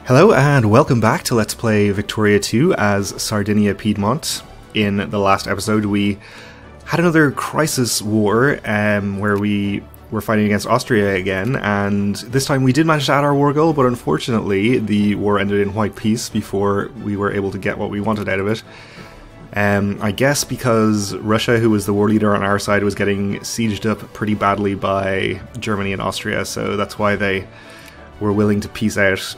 Hello and welcome back to Let's Play Victoria 2 as Sardinia-Piedmont. In the last episode we had another crisis war where we were fighting against Austria again, and this time we did manage to add our war goal, but unfortunately the war ended in white peace before we were able to get what we wanted out of it. I guess because Russia, who was the war leader on our side, was getting sieged up pretty badly by Germany and Austria, so that's why they were willing to peace out,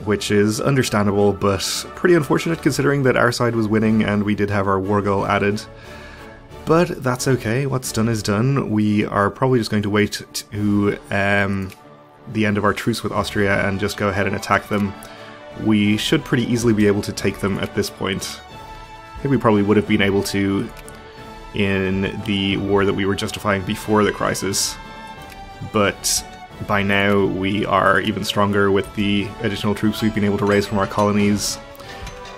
which is understandable, but pretty unfortunate considering that our side was winning and we did have our war goal added. But that's okay, what's done is done. We are probably just going to wait to the end of our truce with Austria and just go ahead and attack them. We should pretty easily be able to take them at this point. I think we probably would have been able to in the war that we were justifying before the crisis, but by now we are even stronger with the additional troops we've been able to raise from our colonies,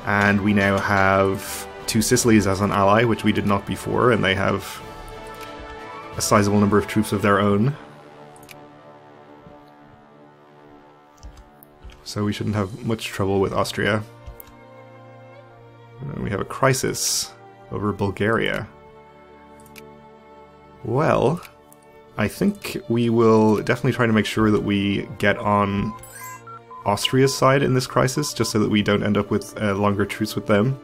and we now have two Sicilies as an ally, which we did not before, and they have a sizable number of troops of their own. So we shouldn't have much trouble with Austria. And we have a crisis over Bulgaria. Well, I think we will definitely try to make sure that we get on Austria's side in this crisis, just so that we don't end up with a longer truce with them.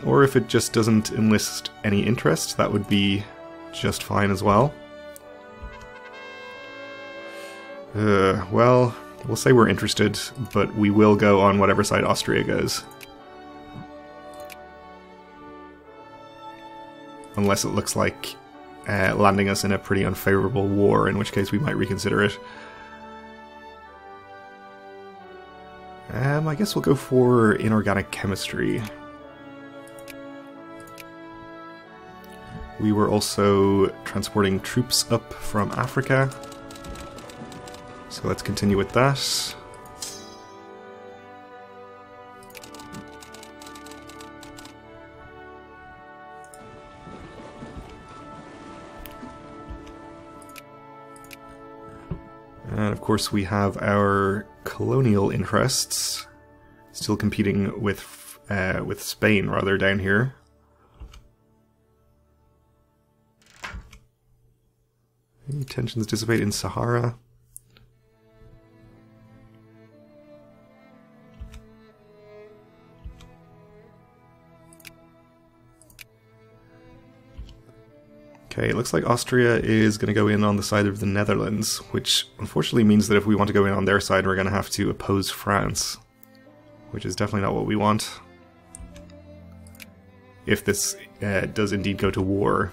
Or if it just doesn't enlist any interest, that would be just fine as well. Well, we'll say we're interested, but we will go on whatever side Austria goes. Unless it looks like landing us in a pretty unfavorable war, in which case we might reconsider it. I guess we'll go for inorganic chemistry. We were also transporting troops up from Africa, so let's continue with that. And of course we have our colonial interests still competing with Spain rather down here. Any tensions dissipate in Sahara? Okay, it looks like Austria is going to go in on the side of the Netherlands, which unfortunately means that if we want to go in on their side, we're going to have to oppose France, which is definitely not what we want. If this does indeed go to war.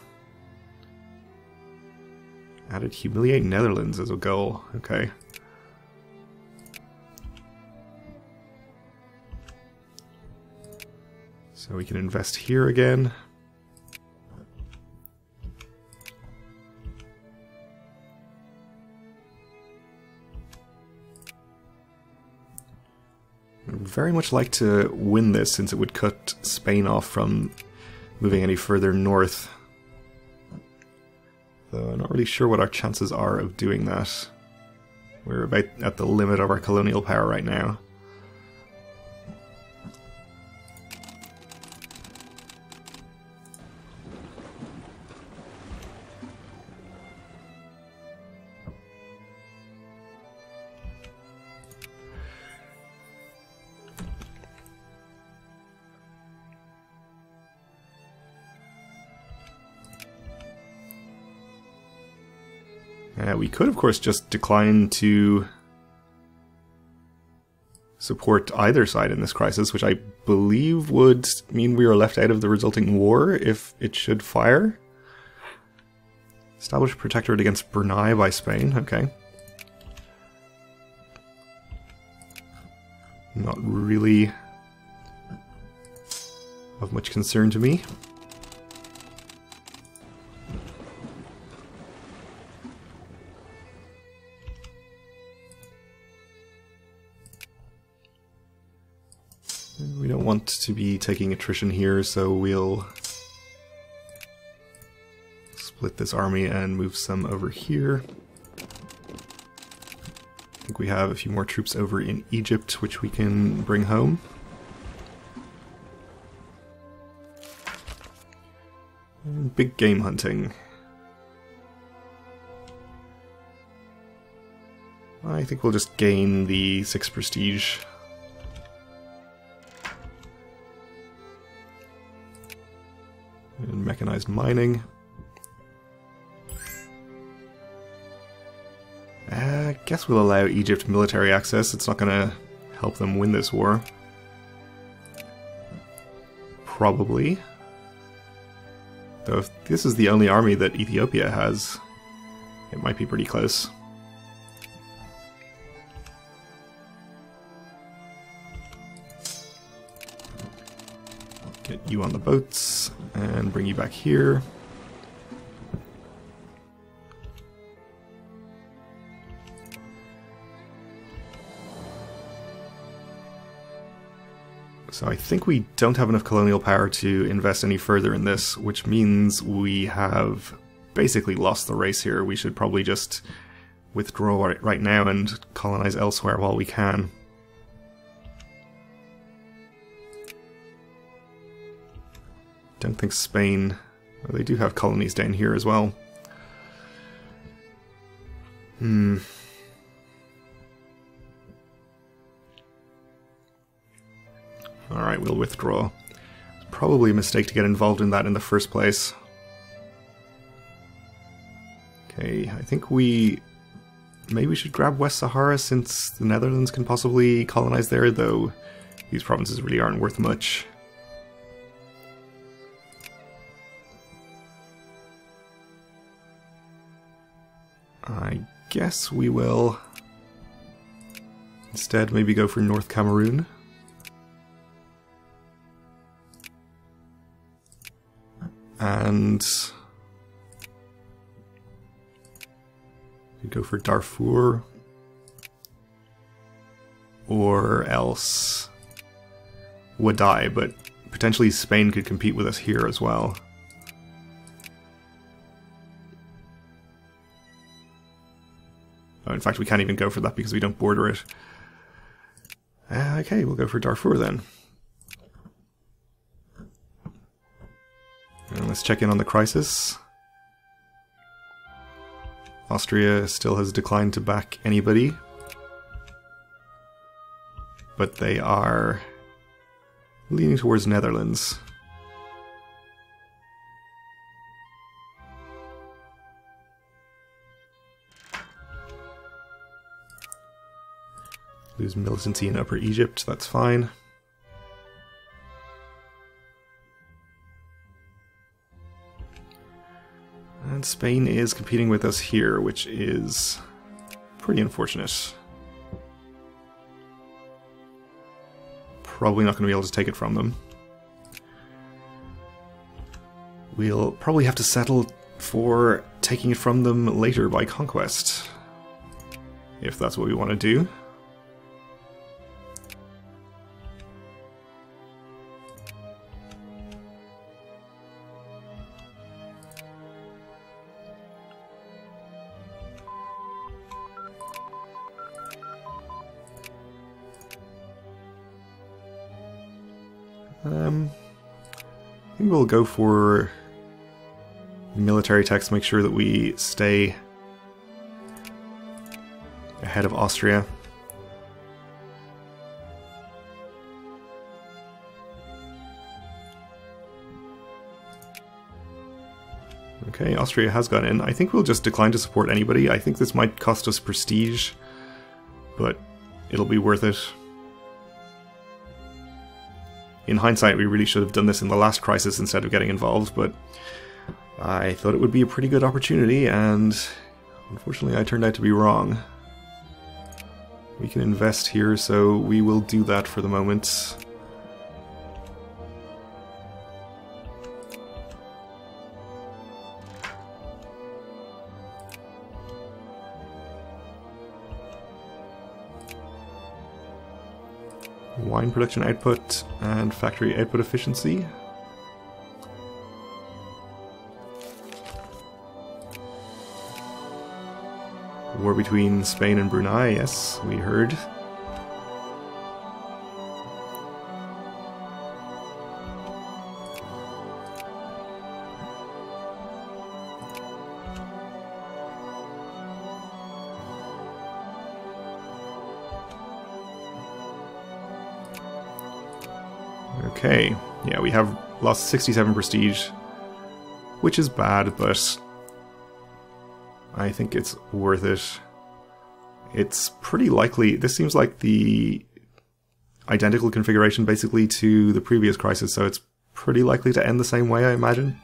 Added humiliate Netherlands as a goal, okay. So we can invest here again. I'd very much like to win this, since it would cut Spain off from moving any further north. Though I'm not really sure what our chances are of doing that. We're about at the limit of our colonial power right now. We could, of course, just decline to support either side in this crisis, which I believe would mean we are left out of the resulting war if it should fire. Establish a protectorate against Brunei by Spain, okay. Not really of much concern to me. We don't want to be taking attrition here, so we'll split this army and move some over here. we have a few more troops over in Egypt, which we can bring home. And big game hunting. I think we'll just gain the 6 prestige. And mechanized mining. I guess we'll allow Egypt military access. It's not going to help them win this war. Probably. Though if this is the only army that Ethiopia has, it might be pretty close. Get you on the boats and bring you back here. So I think we don't have enough colonial power to invest any further in this, which means we have basically lost the race here. We should probably just withdraw right now and colonize elsewhere while we can. Don't think Spain... Well, they do have colonies down here as well. Alright, we'll withdraw. It's probably a mistake to get involved in that in the first place. Okay, I think maybe we should grab West Sahara since the Netherlands can possibly colonize there, though these provinces really aren't worth much. I guess we will instead maybe go for North Cameroon. And we go for Darfur, or else Wadai, but potentially Spain could compete with us here as well. Oh, in fact, we can't even go for that because we don't border it. Okay, we'll go for Darfur then. And let's check in on the crisis. Austria still has declined to back anybody. But they are leaning towards Netherlands. Lose militancy in Upper Egypt, that's fine. And Spain is competing with us here, which is pretty unfortunate. Probably not going to be able to take it from them. We'll probably have to settle for taking it from them later by conquest, if that's what we want to do. I think we'll go for military techs, make sure that we stay ahead of Austria. Okay, Austria has gone in. I think we'll just decline to support anybody. I think this might cost us prestige, but it'll be worth it. In hindsight, we really should have done this in the last crisis instead of getting involved, but I thought it would be a pretty good opportunity, and unfortunately I turned out to be wrong. We can invest here, so we will do that for the moment. Wine production output and factory output efficiency. war between Spain and Brunei, yes, we heard. Okay, yeah, we have lost 67 prestige, which is bad, but I think it's worth it. It's pretty likely, this seems like the identical configuration basically to the previous crisis, so it's pretty likely to end the same way, I imagine.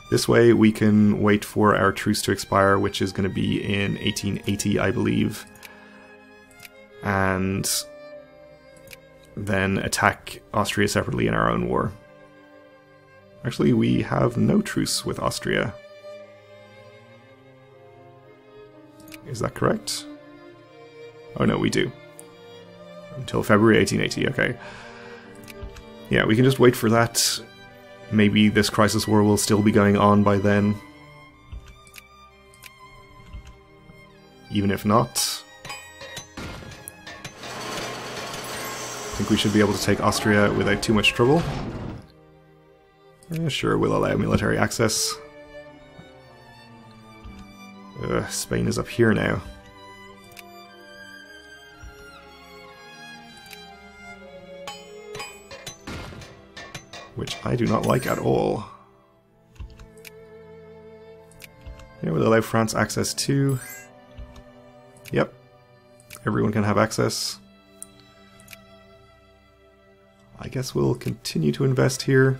This way we can wait for our truce to expire, which is going to be in 1880, I believe, and then attack Austria separately in our own war. Actually, we have no truce with Austria. Is that correct? Oh no, we do. Until February 1880, okay. Yeah, we can just wait for that. Maybe this crisis war will still be going on by then. Even if not, I think we should be able to take Austria without too much trouble. Sure, we'll allow military access. Spain is up here now. Which I do not like at all. Yeah, we'll allow France access too. Yep. Everyone can have access. I guess we'll continue to invest here.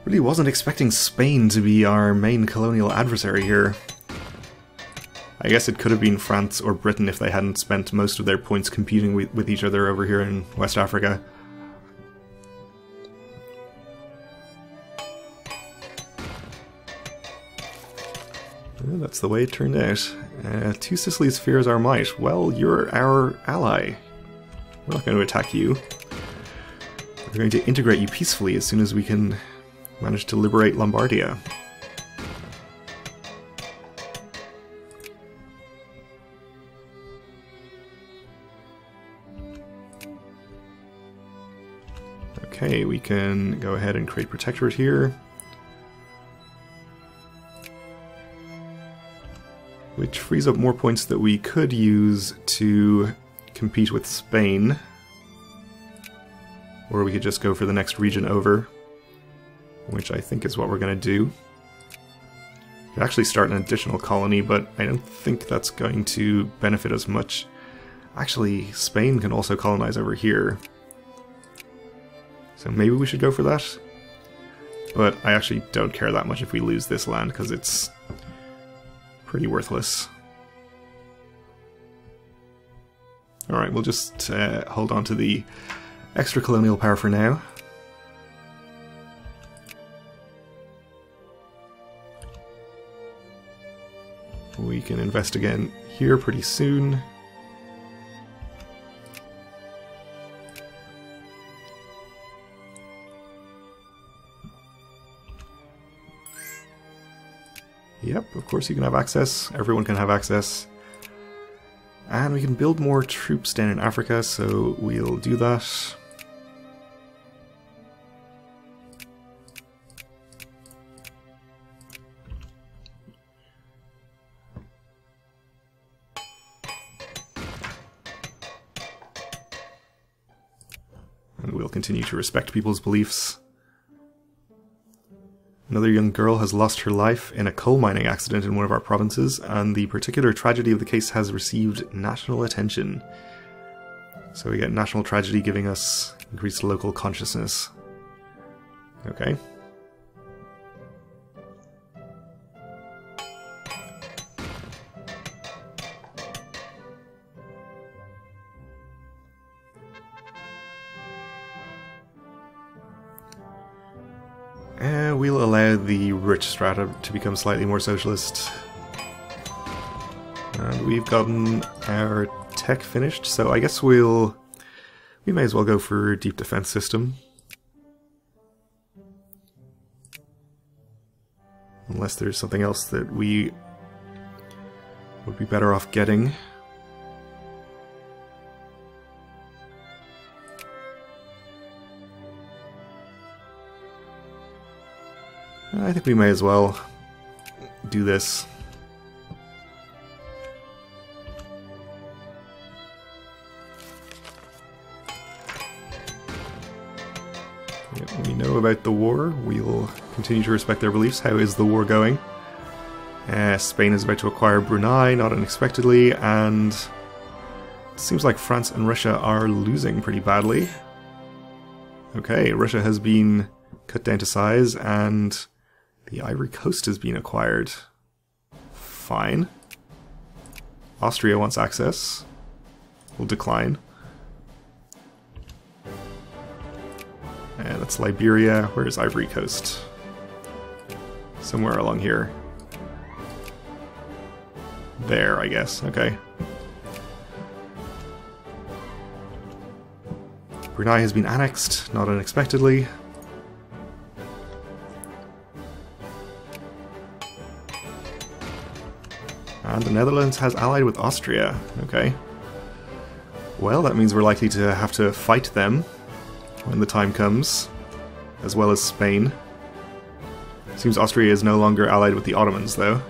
Really wasn't expecting Spain to be our main colonial adversary here. I guess it could have been France or Britain if they hadn't spent most of their points competing with each other over here in West Africa. Well, that's the way it turned out. Two Sicilies fears our might. Well, you're our ally. We're not going to attack you. We're going to integrate you peacefully as soon as we can manage to liberate Lombardia. Okay, we can go ahead and create Protectorate here. Which frees up more points that we could use to compete with Spain. Or we could just go for the next region over, which I think is what we're going to do. We could actually start an additional colony, but I don't think that's going to benefit us much. Actually, Spain can also colonize over here. So maybe we should go for that. But I actually don't care that much if we lose this land, because it's pretty worthless. Alright, we'll just hold on to the extra colonial power for now. We can invest again here pretty soon. Yep, of course you can have access. Everyone can have access. And we can build more troops down in Africa, so we'll do that. And we'll continue to respect people's beliefs. Another young girl has lost her life in a coal mining accident in one of our provinces, and the particular tragedy of the case has received national attention. So we get national tragedy giving us increased local consciousness. Okay. We'll allow the rich strata to become slightly more socialist. And we've gotten our tech finished, so I guess we may as well go for deep defense system. Unless there's something else that we would be better off getting. I think we may as well do this. We know about the war. We'll continue to respect their beliefs. How is the war going? Spain is about to acquire Brunei, not unexpectedly, and it seems like France and Russia are losing pretty badly. Okay, Russia has been cut down to size, and the Ivory Coast has been acquired. Fine. Austria wants access. We'll decline. And that's Liberia. Where's Ivory Coast? Somewhere along here. There, I guess. Okay. Brunei has been annexed, not unexpectedly. And the Netherlands has allied with Austria. Okay. Well, that means we're likely to have to fight them when the time comes, as well as Spain. Seems Austria is no longer allied with the Ottomans, though.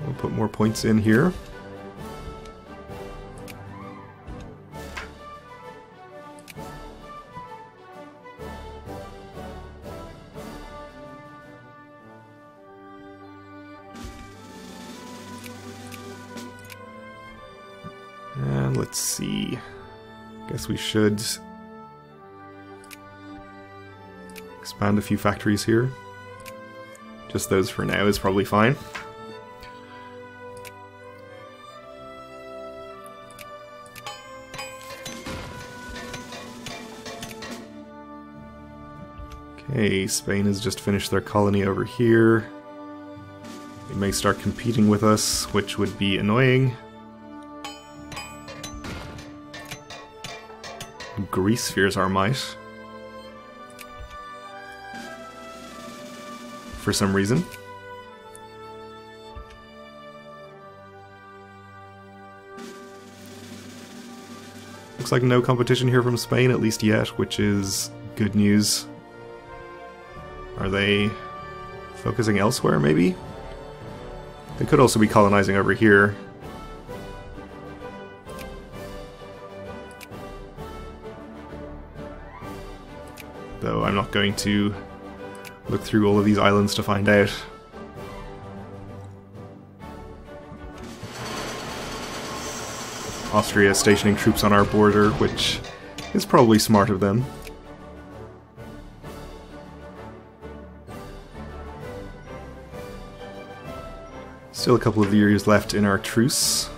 We'll put more points in here. And let's see. Guess we should expand a few factories here. Just those for now is probably fine. Okay, Spain has just finished their colony over here. They may start competing with us, which would be annoying. Greece fears our might. For some reason. Looks like no competition here from Spain, at least yet, which is good news. Are they focusing elsewhere, maybe? They could also be colonizing over here. Though I'm not going to look through all of these islands to find out. Austria stationing troops on our border, which is probably smart of them. Still a couple of years left in our truce.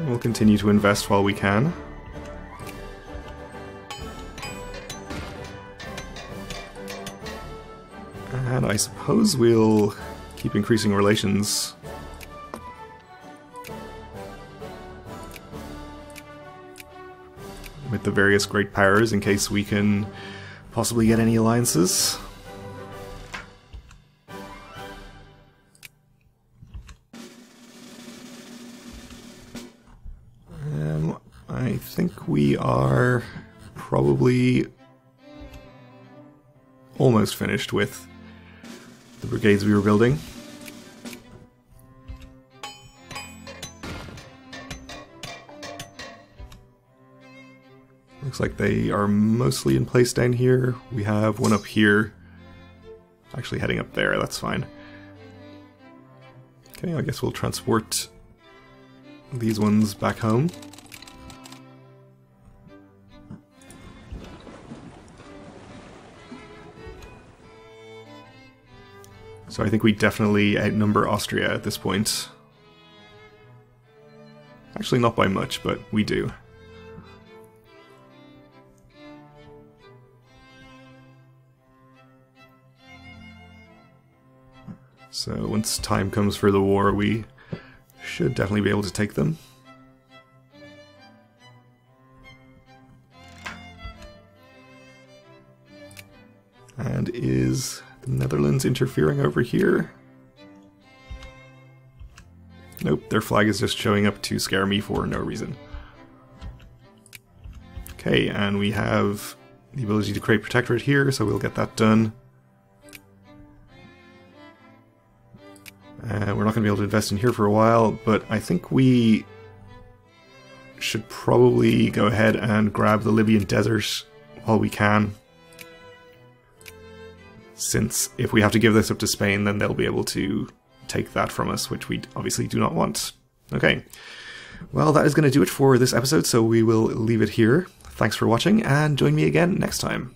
We'll continue to invest while we can. And I suppose we'll keep increasing relations. With the various great powers in case we can possibly get any alliances. I think we are probably almost finished with the brigades we were building. Looks like they are mostly in place down here. We have one up here. Actually heading up there, that's fine. Okay, I guess we'll transport these ones back home. So I think we definitely outnumber Austria at this point. Actually, not by much, but we do. So once time comes for the war, we should definitely be able to take them. And is the Netherlands interfering over here? Nope, their flag is just showing up to scare me for no reason. Okay, and we have the ability to create Protectorate here, so we'll get that done. We're not going to be able to invest in here for a while, but I think we should probably go ahead and grab the Libyan desert while we can. Since if we have to give this up to Spain, then they'll be able to take that from us, which we obviously do not want. Okay, well, that is going to do it for this episode, so we will leave it here. Thanks for watching, and join me again next time.